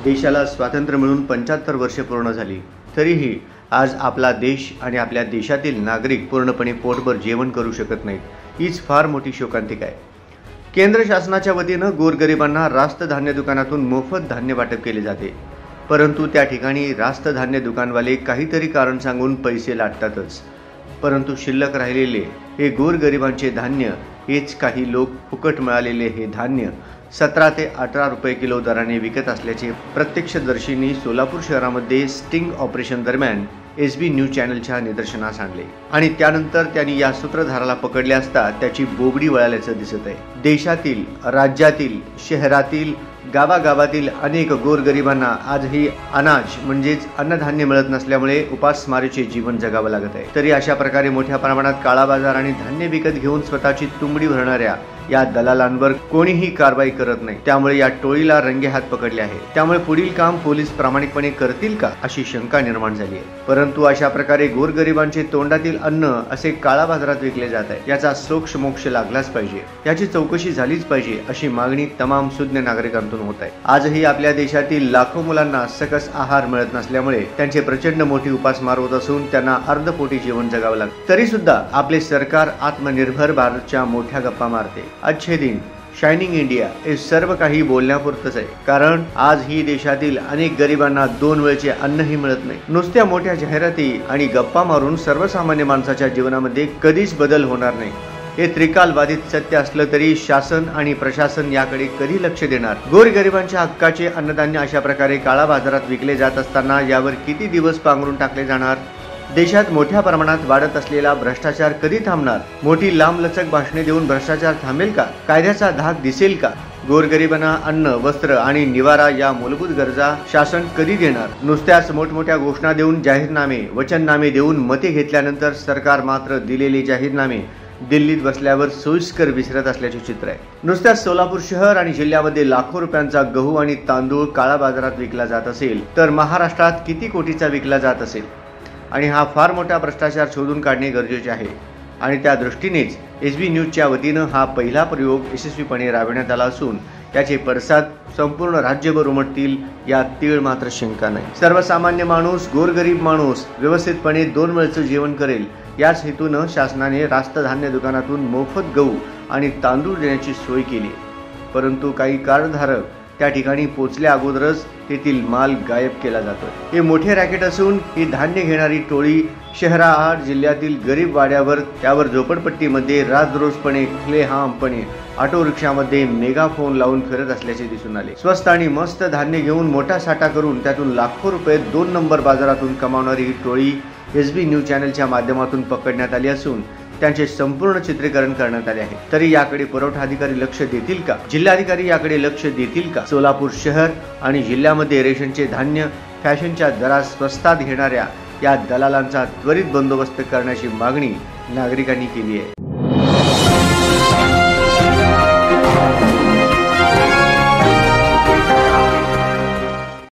देशाला स्वातंत्र्य मिळून 75 वर्षे पूर्ण झाली, तरीही आज आपला देश आणि आपल्या देशातील नागरिक पूर्णपणे पोटभर जेवण करू शकत नाहीत. हीच फार मोठी शोकांतिका आहे. केंद्र शासनाच्या वतीनं गोरगरिबांना रास्त धान्य दुकानातून मोफत धान्य वाटप केले जाते, परंतु त्या ठिकाणी रास्त धान्य दुकानवाले काहीतरी कारण सांगून पैसे लाटतातच. परंतु शिल्लक राहिलेले हे गोरगरिबांचे धान्य, हेच काही लोक फुकट मिळालेले हे धान्य 17 ते 18 रुपये किलो दराने विकत असल्याचे प्रत्यक्षदर्शींनी सोलापूर शहरामध्ये स्टिंग ऑपरेशन दरम्यान SB न्यूज चॅनलच्या निदर्शनास आणले आणि त्यानंतर त्यांनी या सूत्रधाराला पकडले असता त्याची बोबडी वळाल्याचं दिसत आहे. देशातील, राज्यातील, शहरातील, गावागावातील अनेक गोरगरिबांना आजही अनाज म्हणजेच अन्नधान्य मिळत नसल्यामुळे उपासमारीचे जीवन जगावं लागत आहे. तरी अशा प्रकारे मोठ्या प्रमाणात काळा बाजार आणि धान्य विकत घेऊन स्वतःची तुंबडी भरणाऱ्या या दलालांवर कोणीही कारवाई करत नाही. त्यामुळे या टोळीला रंगेहात पकडले आहे. त्यामुळे पुढील काम पोलीस प्रामाणिकपणे करतील का अशी शंका निर्माण झाली आहे. परंतु अशा प्रकारे गोरगरिबांचे तोंडातील अन्न असे काळा बाजारात विकले जात आहे, याचा सोक्ष मोक्ष लागलाच पाहिजे, याची चौकशी झालीच पाहिजे अशी मागणी तमाम सुज्ञ नागरिकांतून होत आहे. आजही आपल्या देशातील लाखो मुलांना सकस आहार मिळत नसल्यामुळे त्यांचे प्रचंड मोठी उपासमार होत असून त्यांना अर्धपोटी जीवन जगावं लागतं. तरी सुद्धा आपले सरकार आत्मनिर्भर भारतच्या मोठ्या गप्पा मारते. अच्छे दिन, शायनिंग इंडिया हे सर्व काही बोलण्यापुरतच आहे, कारण आज ही देशातील अनेक गरिबांना 2 वेळचे अन्नही मिळत नाही. नुसत्या मोठ्या जाहिराती आणि गप्पा मारून सर्वसामान्य माणसाच्या जीवनामध्ये कधीच बदल होणार नाही. हे त्रिकालबाधित सत्य असलं तरी शासन आणि प्रशासन याकडे कधी लक्ष देणार? गोरगरिबांच्या हक्काचे अन्नधान्य अशा प्रकारे काळा बाजारात विकले जात असताना यावर किती दिवस पांघरून टाकले जाणार? देशात मोठ्या प्रमाणात वाढत असलेला भ्रष्टाचार कधी थांबणार? मोठी लांबलचक भाषणे देऊन भ्रष्टाचार थांबेल का? कायद्याचा धाक दिसेल का? गोरगरिबांना अन्न, वस्त्र आणि निवारा या मूलभूत गरजा शासन कधी देणार? नुसत्याच मोठमोठ्या घोषणा देऊन, जाहीरनामे, वचननामे देऊन मते घेतल्यानंतर सरकार मात्र दिलेले जाहीरनामे दिल्लीत बसल्यावर सोयीस्कर विसरत असल्याचे चित्र आहे. नुसत्याच सोलापूर शहर आणि जिल्ह्यामध्ये लाखो रुपयांचा गहू आणि तांदूळ काळा बाजारात विकला जात असेल, तर महाराष्ट्रात किती कोटीचा विकला जात असेल? आणि हा फार मोठा भ्रष्टाचार शोधून काढणे गरजेचे आहे. आणि त्या दृष्टीनेच SB न्यूजच्या वतीनं हा पहिला प्रयोग यशस्वीपणे राबविण्यात आला असून त्याचे पडसाद संपूर्ण राज्यभर उमटतील यात तीळ मात्र शंका नाही. सर्वसामान्य माणूस, गोरगरीब माणूस व्यवस्थितपणे 2 वेळचं जेवण करेल याच हेतूनं शासनाने रास्त धान्य दुकानातून मोफत गहू आणि तांदूळ देण्याची सोय केली. परंतु काही कार्डधारक त्या ठिकाणी पोचल्या अगोदरच तेथील माल गायब केला जातो. हे मोठे रॅकेट असून ही धान्य घेणारी टोळी शहराआड जिल्ह्यातील गरीब वाड्यावर, त्यावर झोपडपट्टीमध्ये राजरोसपणे, खुलेआमपणे ऑटो रिक्षामध्ये मेगाफोन लावून फिरत असल्याचे दिसून आले. स्वस्त आणि मस्त धान्य घेऊन मोठा साठा करून त्यातून लाखो रुपये 2 नंबर बाजारातून कमावणारी ही टोळी SB न्यूज चॅनलच्या माध्यमातून पकडण्यात आली असून त्यांचे संपूर्ण चित्रीकरण करण्यात आले आहे. तरी याकडे पुरवठा अधिकारी लक्ष देतील का? जिल्हाधिकारी याकडे लक्ष देतील का? सोलापूर शहर आणि जिल्ह्यामध्ये रेशनचे धान्य फॅशनच्या दरात स्वस्तात घेणाऱ्या या दलालांचा त्वरित बंदोबस्त करण्याची मागणी नागरिकांनी केली आहे.